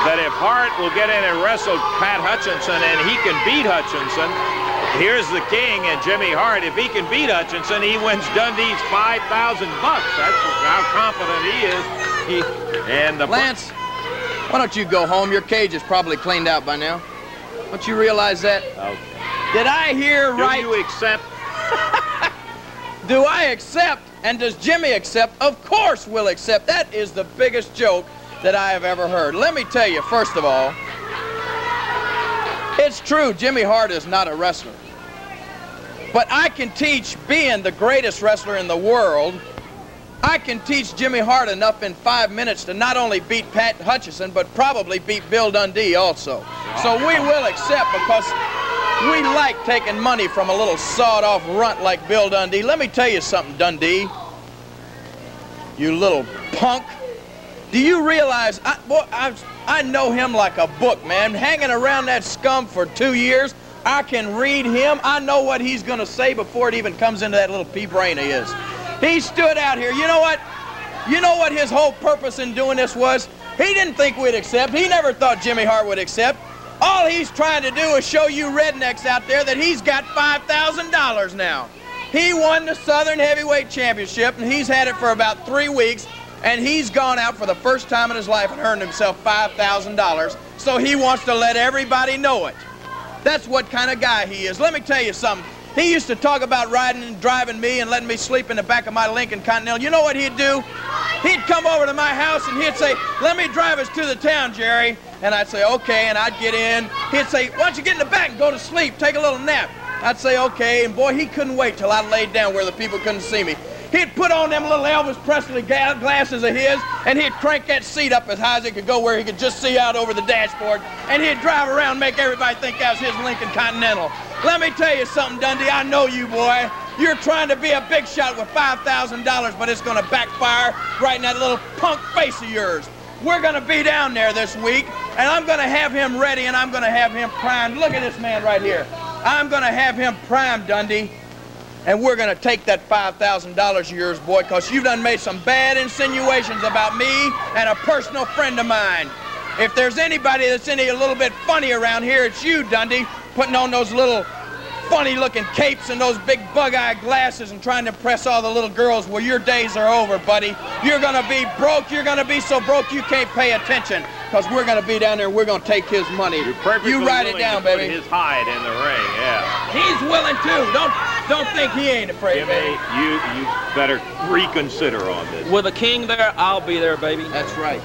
that if Hart will get in and wrestle Pat Hutchinson and he can beat Hutchinson, here's the king and Jimmy Hart. If he can beat Hutchinson, he wins Dundee's $5,000. That's how confident he is. Lance, why don't you go home? Your cage is probably cleaned out by now. Don't you realize that? Okay. Did I hear right? Do you accept? Do I accept? And does Jimmy accept? Of course we'll accept. That is the biggest joke that I have ever heard. Let me tell you, first of all, it's true, Jimmy Hart is not a wrestler. But I can teach, being the greatest wrestler in the world, I can teach Jimmy Hart enough in 5 minutes to not only beat Pat Hutchinson, but probably beat Bill Dundee also. So we will accept, because we like taking money from a little sawed-off runt like Bill Dundee. Let me tell you something, Dundee. You little punk. Do you realize, I know him like a book, man. Hanging around that scum for 2 years, I can read him. I know what he's going to say before it even comes into that little pea brain of his. He stood out here. You know what? You know what his whole purpose in doing this was? He didn't think we'd accept. He never thought Jimmy Hart would accept. All he's trying to do is show you rednecks out there that he's got $5,000 now. He won the Southern Heavyweight Championship, and he's had it for about 3 weeks, and he's gone out for the first time in his life and earned himself $5,000, so he wants to let everybody know it. That's what kind of guy he is. Let me tell you something. He used to talk about riding and driving me and letting me sleep in the back of my Lincoln Continental. You know what he'd do? He'd come over to my house and he'd say, "Let me drive us to the town, Jerry." And I'd say, "Okay," and I'd get in. He'd say, "Why don't you get in the back and go to sleep, take a little nap?" I'd say, "Okay," and boy, he couldn't wait till I laid down where the people couldn't see me. He'd put on them little Elvis Presley glasses of his, and he'd crank that seat up as high as it could go where he could just see out over the dashboard, and he'd drive around and make everybody think that was his Lincoln Continental. Let me tell you something, Dundee, I know you, boy. You're trying to be a big shot with $5,000, but it's going to backfire right in that little punk face of yours. We're going to be down there this week, and I'm going to have him ready, and I'm going to have him primed. Look at this man right here. I'm going to have him primed, Dundee. And we're going to take that $5,000 of yours, boy, because you've done made some bad insinuations about me and a personal friend of mine. If there's anybody that's any a little bit funny around here, it's you, Dundee, putting on those little funny-looking capes and those big bug-eye glasses and trying to impress all the little girls. Well, your days are over, buddy. You're going to be broke. You're going to be so broke you can't pay attention, because we're going to be down there and we're going to take his money. You write it down, baby. Put his hide in the ring, yeah. He's willing too. Don't think he ain't afraid, Jimmy, baby. you better reconsider on this. With a king there, I'll be there, baby. That's right.